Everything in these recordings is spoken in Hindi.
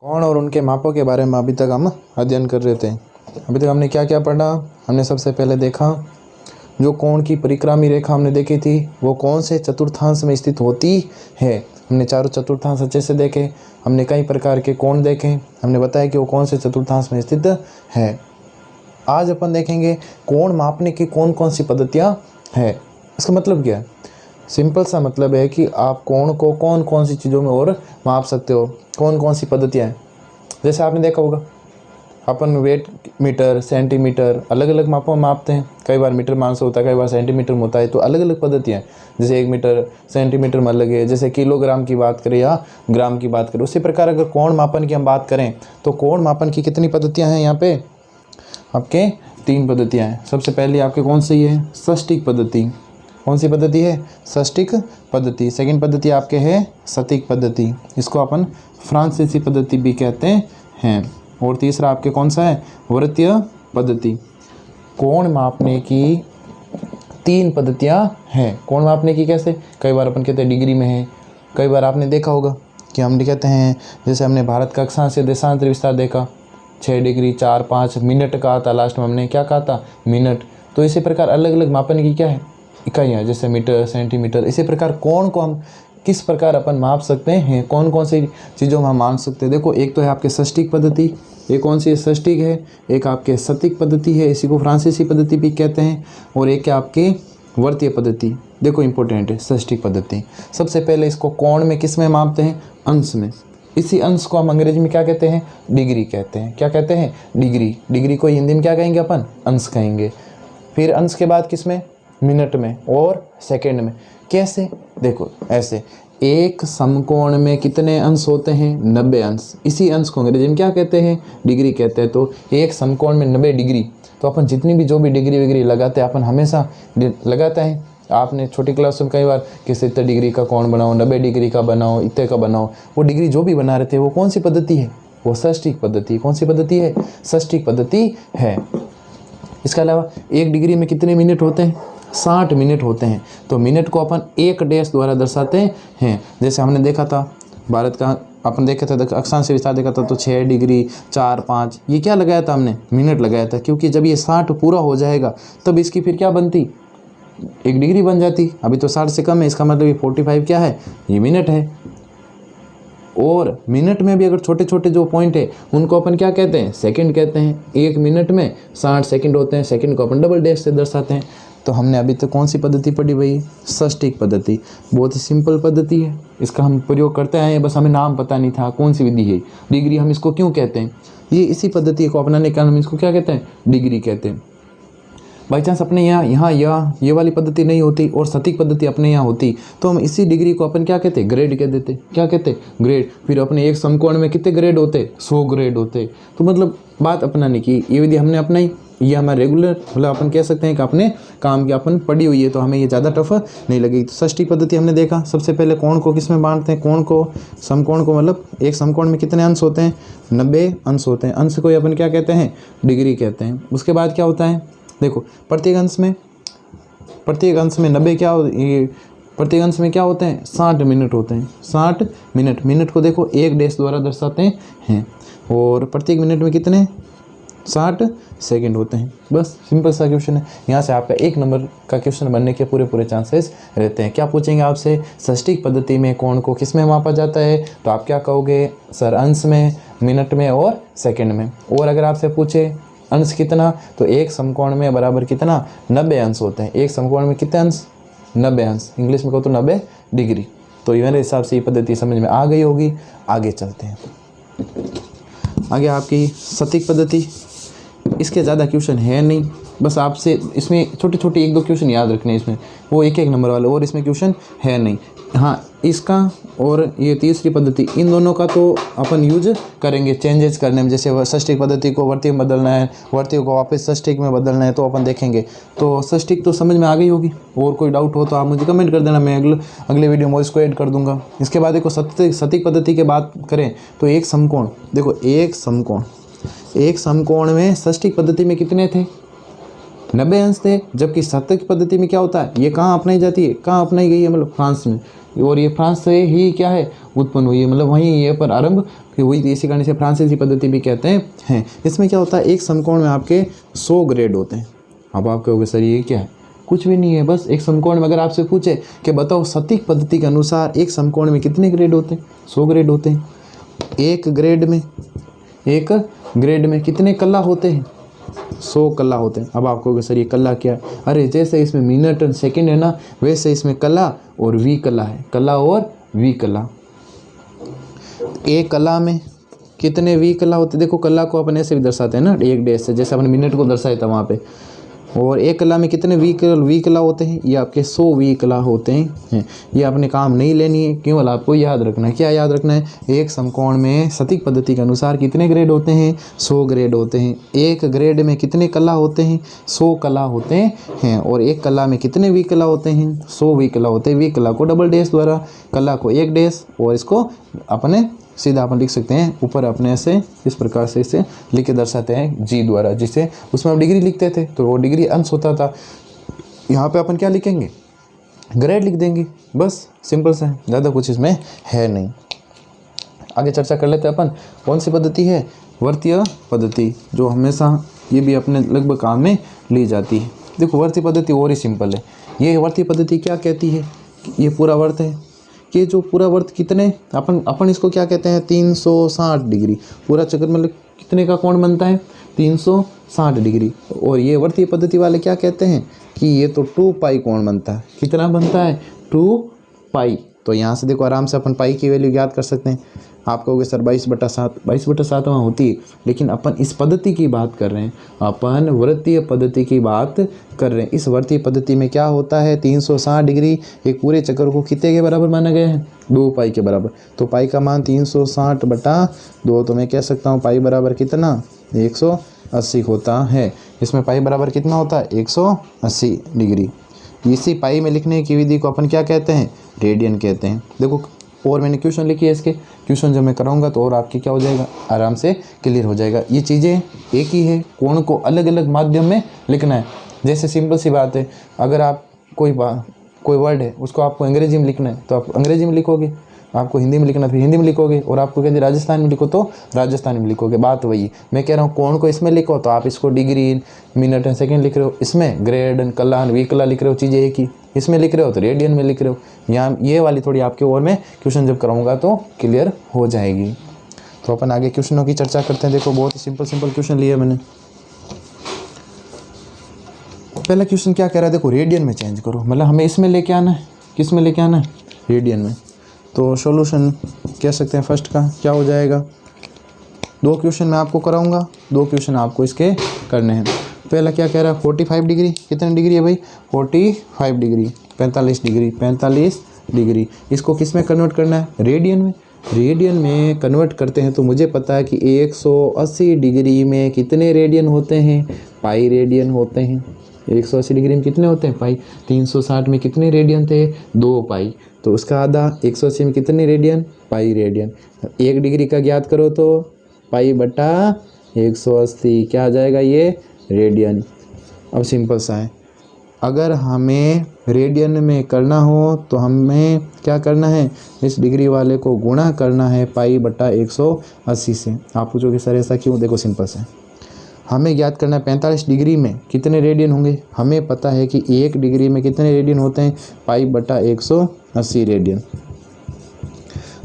कोण और उनके मापों के बारे में अभी तक हम अध्ययन कर रहे थे। अभी तक हमने क्या क्या पढ़ा। हमने सबसे पहले देखा जो कोण की परिक्रामी रेखा हमने देखी थी वो कौन से चतुर्थांश में स्थित होती है। हमने चारों चतुर्थांश अच्छे से देखे। हमने कई प्रकार के कोण देखे। हमने बताया कि वो कौन से चतुर्थांश में स्थित है। आज अपन देखेंगे कोण मापने की कौन कौन सी पद्धतियाँ है। इसका मतलब क्या है? सिंपल सा मतलब है कि आप कोण को कौन कौन सी चीज़ों में और माप सकते हो, कौन कौन सी पद्धतियाँ हैं। जैसे आपने देखा होगा अपन वेट मीटर, सेंटीमीटर अलग अलग मापों में मापते हैं। कई बार मीटर मान से होता है, कई बार सेंटीमीटर में होता है। तो अलग अलग पद्धतियाँ हैं। जैसे 1 मीटर सेंटीमीटर में अलग है, जैसे किलोग्राम की बात करें या ग्राम की बात करें। उसी प्रकार अगर कोण मापन की हम बात करें तो कोण मापन की कितनी पद्धतियाँ हैं? यहाँ पे आपके 3 पद्धतियाँ हैं। सबसे पहले आपके कौन सी है? षष्टिक पद्धति। कौन सी पद्धति है? षष्टिक पद्धति। सेकंड पद्धति आपके है सटीक पद्धति, इसको अपन फ्रांसीसी पद्धति भी कहते हैं। और तीसरा आपके कौन सा है? वृत्तीय पद्धति। कोण मापने की 3 पद्धतियाँ हैं। कोण मापने की कैसे? कई बार अपन कहते हैं डिग्री में है। कई बार आपने देखा होगा कि हम कहते हैं, जैसे हमने भारत का अक्षांश से देशांतर विस्तार देखा, 6 डिग्री 4 5 मिनट कहा था। लास्ट में हमने क्या कहा था? मिनट। तो इसी प्रकार अलग अलग मापन की क्या है? इकाइयाँ, जैसे मीटर, सेंटीमीटर। इसी प्रकार कोण को हम किस प्रकार अपन माप सकते हैं, कौन कौन सी चीज़ों में हम मान सकते हैं। देखो, एक तो है आपके षष्टिक पद्धति। एक कौन सी षष्टिक है? एक आपके सटीक पद्धति है, इसी को फ्रांसीसी पद्धति भी कहते हैं। और एक है आपके वृत्तीय पद्धति। देखो इंपॉर्टेंट है षष्टिक पद्धति। सबसे पहले इसको कोण में किस में मापते हैं? अंश में। इसी अंश को हम अंग्रेजी में क्या कहते हैं? डिग्री कहते हैं। क्या कहते हैं? डिग्री। डिग्री को हिंदी में क्या कहेंगे अपन? अंश कहेंगे। फिर अंश के बाद किस में? मिनट में और सेकंड में। कैसे? देखो ऐसे, एक समकोण में कितने अंश होते हैं? 90 अंश। इसी अंश को अंग्रेजी में क्या कहते हैं? डिग्री कहते हैं। तो एक समकोण में 90 डिग्री। तो अपन जितनी भी जो भी डिग्री विग्री लगाते हैं, अपन हमेशा लगाते हैं। आपने छोटी क्लास में कई बार किसी इतने डिग्री का कोण बनाओ, 90 डिग्री का बनाओ, इतने का बनाओ। वो डिग्री जो भी बना रहे थे वो कौन सी पद्धति है? वो षष्टिक पद्धति। कौन सी पद्धति है? षष्टिक पद्धति है। इसके अलावा 1 डिग्री में कितने मिनट होते हैं? 60 मिनट होते हैं। तो मिनट को अपन 1 डैश द्वारा दर्शाते हैं। जैसे हमने देखा था भारत का, अपन देखा था अक्षांश विस्तार देखा था, तो 6 डिग्री 4 5 ये क्या लगाया था हमने? मिनट लगाया था। क्योंकि जब ये 60 पूरा हो जाएगा तब इसकी फिर क्या बनती? 1 डिग्री बन जाती। अभी तो 60 से कम है, इसका मतलब ये 45 क्या है? ये मिनट है। और मिनट में भी अगर छोटे छोटे जो पॉइंट है उनको अपन क्या कहते हैं? सेकंड कहते हैं। 1 मिनट में 60 सेकंड होते हैं। सेकंड को अपन डबल डैश से दर्शाते हैं। तो हमने अभी तक कौन सी पद्धति पढ़ी भाई? षष्टिक पद्धति। बहुत ही सिंपल पद्धति है, इसका हम प्रयोग करते आए हैं, बस हमें नाम पता नहीं था कौन सी विधि है। डिग्री हम इसको क्यों कहते हैं? ये इसी पद्धति को अपनाने के कारण हम इसको क्या कहते हैं? डिग्री कहते हैं। बाई चांस अपने यहाँ ये वाली पद्धति नहीं होती और सटीक पद्धति अपने यहाँ होती तो हम इसी डिग्री को अपन क्या कहते? ग्रेड कह देते। क्या कहते? ग्रेड। फिर अपने एक समकोण में कितने ग्रेड होते? 100 ग्रेड होते। तो मतलब बात अपनाने की ये विधि हमने अपनाई, ये हमारा रेगुलर, मतलब अपन कह सकते हैं कि अपने काम की अपन पढ़ी हुई है, तो हमें ये ज़्यादा टफ नहीं लगेगी। तो षष्टिक पद्धति हमने देखा। सबसे पहले कोण को किस में बांटते हैं? कोण को, समकोण को, मतलब एक समकोण में कितने अंश होते हैं? 90 अंश होते हैं। अंश को अपन क्या कहते हैं? डिग्री कहते हैं। उसके बाद क्या होता है? देखो, प्रत्येक अंश में 90 क्या ये प्रत्येक अंश में क्या होते हैं? 60 मिनट होते हैं। 60 मिनट। मिनट को देखो 1 डैश द्वारा दर्शाते हैं। और प्रत्येक मिनट में कितने? 60 सेकंड होते हैं। बस सिंपल सा क्वेश्चन है। यहाँ से आपका 1 नंबर का क्वेश्चन बनने के पूरे चांसेस रहते हैं। क्या पूछेंगे आपसे? षष्टिक पद्धति में कोण को किस में मापा जाता है? तो आप क्या कहोगे? सर अंश में, मिनट में और सेकंड में। और अगर आपसे पूछे अंश कितना, तो एक समकोण में बराबर कितना? 90 अंश होते हैं। एक समकोण में कितने अंश? 90 अंश। इंग्लिश में कहो तो 90 डिग्री। तो मेरे हिसाब से ये पद्धति समझ में आ गई होगी। आगे चलते हैं। आगे आपकी सटीक पद्धति। इसके ज़्यादा क्वेश्चन है नहीं, बस आपसे इसमें छोटे छोटे 1-2 क्वेश्चन याद रखने हैं। इसमें वो 1-1 नंबर वाले, और इसमें क्वेश्चन है नहीं। हाँ, इसका और ये तीसरी पद्धति, इन दोनों का तो अपन यूज करेंगे चेंजेस करने में। जैसे षष्टिक पद्धति को वृत्तीय में बदलना है, वृत्तीय को वापस षष्टिक में बदलना है, तो अपन देखेंगे। तो षष्टिक तो समझ में आ गई होगी। और कोई डाउट हो तो आप मुझे कमेंट कर देना, मैं अगले वीडियो में इसको ऐड कर दूंगा। इसके बाद देखो सटीक पद्धति की बात करें तो एक समकोण, देखो एक समकोण में षष्टिक पद्धति में कितने थे? 90 अंश थे। जबकि सटीक पद्धति में क्या होता है? ये कहाँ अपनाई जाती है? कहाँ अपनाई गई है? मतलब फ्रांस में। और ये फ्रांस से ही क्या है उत्पन्न हुई है, मतलब वहीं ये पर आरंभ हुई थी। इसी कारण से फ्रांसीसी पद्धति भी कहते हैं। इसमें क्या होता है, एक समकोण में आपके 100 ग्रेड होते हैं। अब आप कहोगे सर ये क्या है, कुछ भी नहीं है, बस एक समकोण में अगर आपसे पूछे कि बताओ सटीक पद्धति के अनुसार एक समकोण में कितने ग्रेड होते हैं, 100 ग्रेड होते हैं। एक ग्रेड में कितने कला होते हैं, 100 कला होते हैं। अब आप कहोगे सर ये कला क्या है, अरे जैसे इसमें मिनट और सेकंड है ना, वैसे इसमें कला और वी कला है, कला और वी कला। एक कला में कितने वी कला होते हैं, देखो कला को अपन ऐसे भी दर्शाते हैं ना, एक डैश से, जैसे अपन मिनट को दर्शाया था वहाँ पे। और एक कला में कितने वी कला होते हैं, ये आपके 100 वी कला होते हैं। ये आपने काम नहीं लेनी है, केवल आपको याद रखना है। क्या याद रखना है, एक समकोण में सटीक पद्धति के अनुसार कितने ग्रेड होते हैं, 100 ग्रेड होते हैं। एक ग्रेड में कितने कला होते हैं, 100 कला होते हैं। और एक कला में कितने वी कला होते हैं, 100 वी कला होते हैं। वी कला को डबल डैश द्वारा, कला को एक डैश, और इसको अपने सीधा अपन लिख सकते हैं ऊपर अपने से इस प्रकार से इसे लिख के दर्शाते हैं जी द्वारा, जिसे उसमें हम डिग्री लिखते थे तो वो डिग्री अंश होता था। यहाँ पे अपन क्या लिखेंगे, ग्रेड लिख देंगे, बस सिंपल सा है, ज़्यादा कुछ इसमें है नहीं। आगे चर्चा कर लेते हैं अपन, कौन सी पद्धति है, वर्तीय पद्धति, जो हमेशा ये भी अपने लगभग काम में ली जाती है। देखो वर्तीय पद्धति और ही सिंपल है। ये वर्तीय पद्धति क्या कहती है, ये पूरा वर्त है, कि जो पूरा वर्त कितने अपन इसको क्या कहते हैं, 360 डिग्री, पूरा चक्कर मतलब कितने का कोण बनता है, 360 डिग्री। और ये वर्तीय पद्धति वाले क्या कहते हैं कि ये तो 2 पाई कोण बनता है। कितना बनता है, 2 पाई। तो यहाँ से देखो आराम से अपन पाई की वैल्यू याद कर सकते हैं। आप कहोगे सर 22/7 वहाँ होती है, लेकिन अपन इस पद्धति की बात कर रहे हैं, अपन वृत्तीय पद्धति की बात कर रहे हैं। इस वृत्तीय पद्धति में क्या होता है, 360 डिग्री एक पूरे चक्कर को कितने के बराबर माना गया है, 2 पाई के बराबर। तो पाई का मान 360/2, तो मैं कह सकता हूँ पाई बराबर कितना, 180 होता है। इसमें पाई बराबर कितना होता है, 180 डिग्री। इसी पाई में लिखने की विधि को अपन क्या कहते हैं, रेडियन कहते हैं। देखो और मैंने क्वेश्चन लिखी है, इसके क्वेश्चन जब मैं कराऊंगा तो और आपकी क्या हो जाएगा, आराम से क्लियर हो जाएगा। ये चीज़ें एक ही है, कोण को अलग अलग माध्यम में लिखना है। जैसे सिंपल सी बात है, अगर आप कोई वर्ड है उसको आपको अंग्रेजी में लिखना है तो आप अंग्रेजी में लिखोगे, आपको हिंदी में लिखना है तो हिंदी में लिखोगे, और आपको कहते राजस्थान में लिखो तो राजस्थानी में लिखोगे। बात वही, मैं कह रहा हूँ कोण को इसमें लिखो तो आप इसको डिग्री, मिनट एंड सेकंड लिख रहे हो, इसमें ग्रेड एंड कला वी कला लिख रहे हो, चीज़ें एक ही। इसमें लिख रहे हो तो रेडियन में लिख रहे हो। यहाँ ये वाली थोड़ी आपके और मैं क्वेश्चन जब कराऊंगा तो क्लियर हो जाएगी। तो अपन आगे क्वेश्चनों की चर्चा करते हैं। देखो बहुत ही सिंपल क्वेश्चन लिए मैंने। पहला क्वेश्चन क्या कह रहा है, देखो रेडियन में चेंज करो, मतलब हमें इसमें लेके आना है, किस में लेके आना है, रेडियन में। तो सॉल्यूशन कह सकते हैं फर्स्ट का क्या हो जाएगा, 2 क्वेश्चन मैं आपको कराऊंगा, 2 क्वेश्चन आपको इसके करने हैं। पहला क्या कह रहा है, 45 डिग्री, कितनी डिग्री है भाई, 45 डिग्री, 45 डिग्री। इसको किस में कन्वर्ट करना है, रेडियन में। रेडियन में कन्वर्ट करते हैं तो मुझे पता है कि 180 डिग्री में कितने रेडियन होते हैं, पाई रेडियन होते हैं। 180 डिग्री में कितने होते हैं, पाई। 360 में कितने रेडियन थे, 2 पाई। तो उसका आधा 180 में कितने रेडियन, पाई रेडियन। 1 डिग्री का ज्ञात करो तो पाई बटा 180 क्या आ जाएगा, ये रेडियन। अब सिंपल सा है, अगर हमें रेडियन में करना हो तो हमें क्या करना है, इस डिग्री वाले को गुणा करना है पाई बटा 180 से। आप पूछोगे सर ऐसा क्यों, देखो सिंपल सा है, हमें ज्ञात करना है 45 डिग्री में कितने रेडियन होंगे। हमें पता है कि 1 डिग्री में कितने रेडियन होते हैं, पाई बटा 180 रेडियन।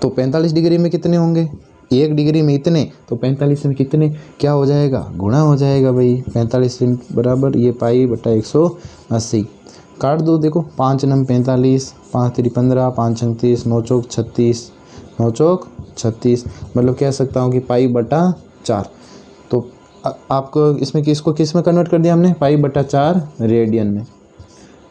तो 45 डिग्री में कितने होंगे, 1 डिग्री में इतने, तो 45 में कितने क्या हो जाएगा, गुणा हो जाएगा भाई। 45 बराबर ये पाई बटा 180 काट दो। देखो 5 नम 45, 5 3 15, 5 6 30, 9 चौक 36, 9 चौक 36, मतलब कह सकता हूँ कि पाई बटा 4। तो आपको इसमें किस में कन्वर्ट कर दिया हमने, पाई बटा 4 रेडियन में,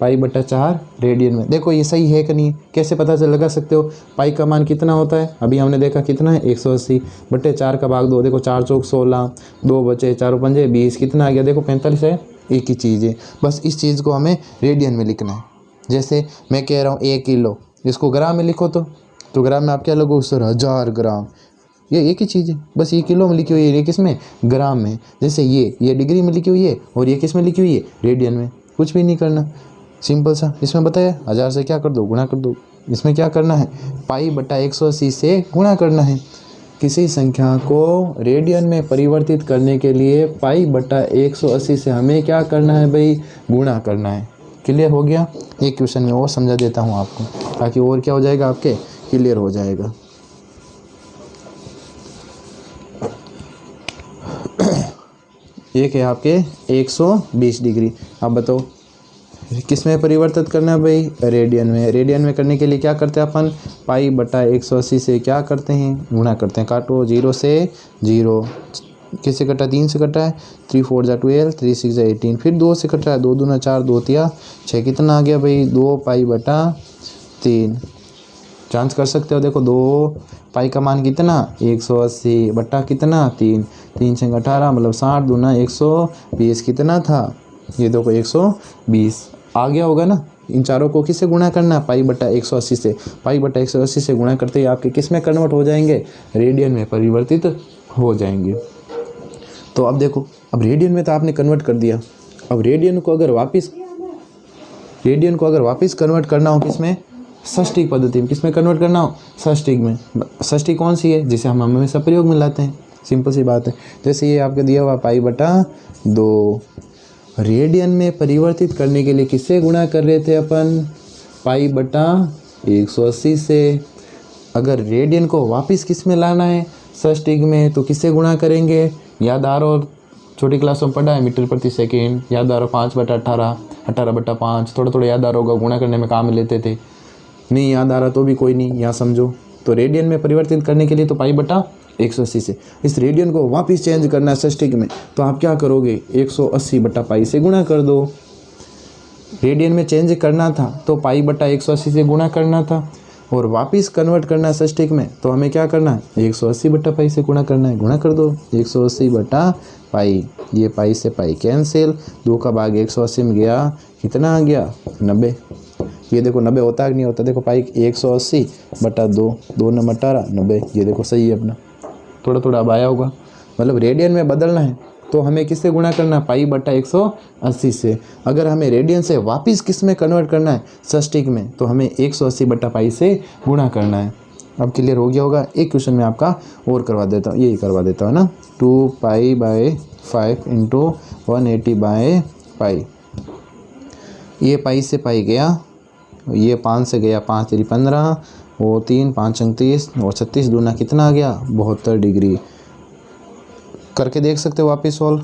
पाई बटा 4 रेडियन में। देखो ये सही है कि नहीं, कैसे पता चल लगा सकते हो, पाई का मान कितना होता है, अभी हमने देखा कितना है 180 बटे 4 का भाग 2, देखो 4 चौक 16, 2 बचे 4 पंजे 20, कितना आ गया, देखो 45 है, एक ही चीज़ है। बस इस चीज़ को हमें रेडियन में लिखना है। जैसे मैं कह रहा हूँ 1 किलो, इसको ग्राम में लिखो तो ग्राम में आप क्या लगोगे सर, 1000 ग्राम, ये एक ही चीज़ है, बस ये किलो में लिखी हुई है, ये किस में, ग्राम में। जैसे ये डिग्री में लिखी हुई है और ये किस में लिखी हुई है, रेडियन में। कुछ भी नहीं करना, सिंपल सा। इसमें बताया 1000 से क्या कर दो, गुणा कर दो, इसमें क्या करना है, पाई बटा 180 से गुणा करना है। किसी संख्या को रेडियन में परिवर्तित करने के लिए पाई बटा 180 से हमें क्या करना है भाई, गुणा करना है। क्लियर हो गया। एक क्वेश्चन में और समझा देता हूँ आपको, ताकि और क्या हो जाएगा, आपके क्लियर हो जाएगा। एक है आपके 120 डिग्री। अब बताओ किस में परिवर्तित करना है भाई, रेडियन में। रेडियन में करने के लिए क्या करते हैं अपन, पाई बटा 180 से क्या करते हैं, गुणा करते हैं। काटो, 0 से 0, किससे कटा, 3 से कटा है, 3 4 जा 12, 3 6 जा 18, फिर 2 से कटा है, 2 दूना 4, 2 तिया 6, कितना आ गया भाई, 2 पाई बटा 3। जांच कर सकते हो, देखो 2 पाई का मान कितना, 180 बटा कितना 3, 3 6 18, मतलब 60 दूना 120, कितना था, ये देखो 120 आ गया होगा ना। इन चारों को किससे गुणा करना है, पाई बटा 180 से। पाई बटा 180 से गुणा करते ही आपके किस में कन्वर्ट हो जाएंगे, रेडियन में परिवर्तित हो जाएंगे। तो अब देखो, अब रेडियन में तो आपने कन्वर्ट कर दिया। अब रेडियन को अगर वापस कन्वर्ट करना हो किसमें, षष्टिक पद्धति में। किसमें कन्वर्ट करना हो, षष्टिक में। षष्टिक कौन सी है, जिसे हम हमेशा प्रयोग में लाते हैं। सिंपल सी बात है। जैसे ये आपके दिया हुआ पाई बटा 2, रेडियन में परिवर्तित करने के लिए किससे गुणा कर रहे थे अपन, पाई बटा 180 से। अगर रेडियन को वापस किस में लाना है, षष्टिक में, तो किससे गुणा करेंगे। याद आ रहा हो, छोटी क्लासों में पढ़ा है मीटर प्रति सेकेंड। याद आ रहा हो 5 बटा 18, 18 बटा 5, थोड़ा याद आ रहा होगा, गुणा करने में काम लेते थे। नहीं याद आ रहा तो भी कोई नहीं, यहाँ समझो। तो रेडियन में परिवर्तित करने के लिए तो पाई बटा 180 से। इस रेडियन को वापस चेंज करना है षष्टिक में, तो आप क्या करोगे, 180 बटा पाई से गुणा कर दो। रेडियन में चेंज करना था तो पाई बटा 180 से गुणा करना था, और वापस कन्वर्ट करना है षष्टिक में, तो हमें क्या करना है, 180 बटा पाई से गुणा करना है। गुणा कर दो, 180 बटा पाई, ये पाई से पाई कैंसिल, 2 का भाग 180 में गया, कितना आ गया, 90। ये देखो 90 होता है कि नहीं होता, देखो पाई 180 बटा 2, 2 नंबर 18, 90। ये देखो सही है अपना, थोड़ा अब आया होगा। मतलब रेडियन में बदलना है तो हमें किससे गुणा करना है, पाई बटा 180 से। अगर हमें रेडियन से वापस किस में कन्वर्ट करना है, षष्टिक में, तो हमें 180 बटा पाई से गुणा करना है। अब क्लियर हो गया होगा। एक क्वेश्चन में आपका और करवा देता हूँ, यही करवा देता हूँ ना, 2 pi by 5 into 180 by pi. ये पाई से पाई गया, ये 5 से गया, 5 3 15, वो 3 5 39, और 36 दूना कितना आ गया, 72 डिग्री। करके देख सकते हो वापस सॉल्व।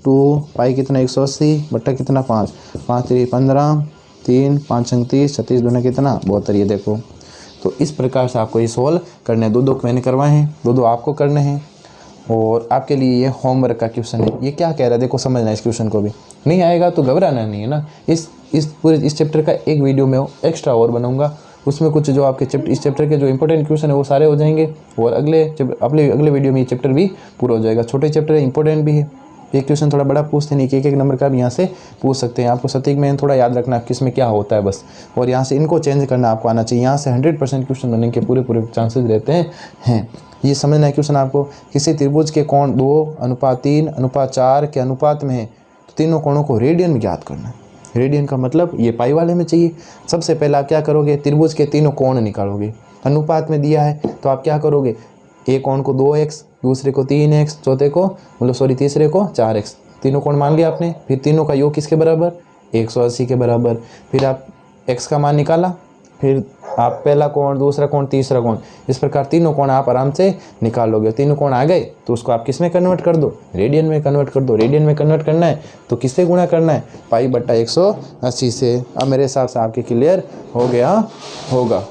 2 पाई कितना, 180 बटा कितना 5, 5 3 15, 3 5 39, 36 दूना कितना, 72। ये देखो, तो इस प्रकार से आपको ये सॉल्व करने हैं। 2 मैंने करवाए हैं, 2 आपको करने हैं, और आपके लिए ये होमवर्क का क्वेश्चन है। ये क्या कह रहा है देखो, समझना इस क्वेश्चन को भी। नहीं आएगा तो घबराना नहीं है ना। इस चैप्टर का एक वीडियो में एक्स्ट्रा और बनाऊंगा, उसमें कुछ जो आपके इस चैप्टर के जो इंपॉर्टेंट क्वेश्चन है वो सारे हो जाएंगे, और अगले वीडियो में ये चैप्टर भी पूरा हो जाएगा। छोटे चैप्टर है, इंपॉर्टेंट भी है। एक क्वेश्चन थोड़ा बड़ा पूछते नहीं कि एक नंबर का भी यहाँ से पूछ सकते हैं। आपको सटीक में थोड़ा याद रखना किस में क्या होता है बस, और यहाँ से इनको चेंज करना आपको आना चाहिए। यहाँ से 100% क्वेश्चन बनने के पूरे चांसेस रहते हैं। ये समझना है क्वेश्चन आपको, किसी त्रिभुज के कोण 2:3:4 के अनुपात में है, तो तीनों कोणों को रेडियन में ज्ञात करना है। रेडियन का मतलब ये पाई वाले में चाहिए। सबसे पहले आप क्या करोगे, त्रिभुज के तीनों कोण निकालोगे। अनुपात में दिया है तो आप क्या करोगे, एक कोण को 2x, दूसरे को 3x, तीसरे को 4x, तीनों कोण मान लिया आपने। फिर तीनों का योग किसके बराबर, 180 के बराबर। फिर आप x का मान निकाला, फिर आप पहला कोण, दूसरा कोण, तीसरा कोण, इस प्रकार तीनों कोण आप आराम से निकाल लोगे। तीनों कोण आ गए तो उसको आप किस में कन्वर्ट कर दो, रेडियन में कन्वर्ट कर दो। रेडियन में कन्वर्ट करना है तो किससे गुणा करना है, पाई बटा 180 से। अब मेरे हिसाब से आपके क्लियर हो गया होगा।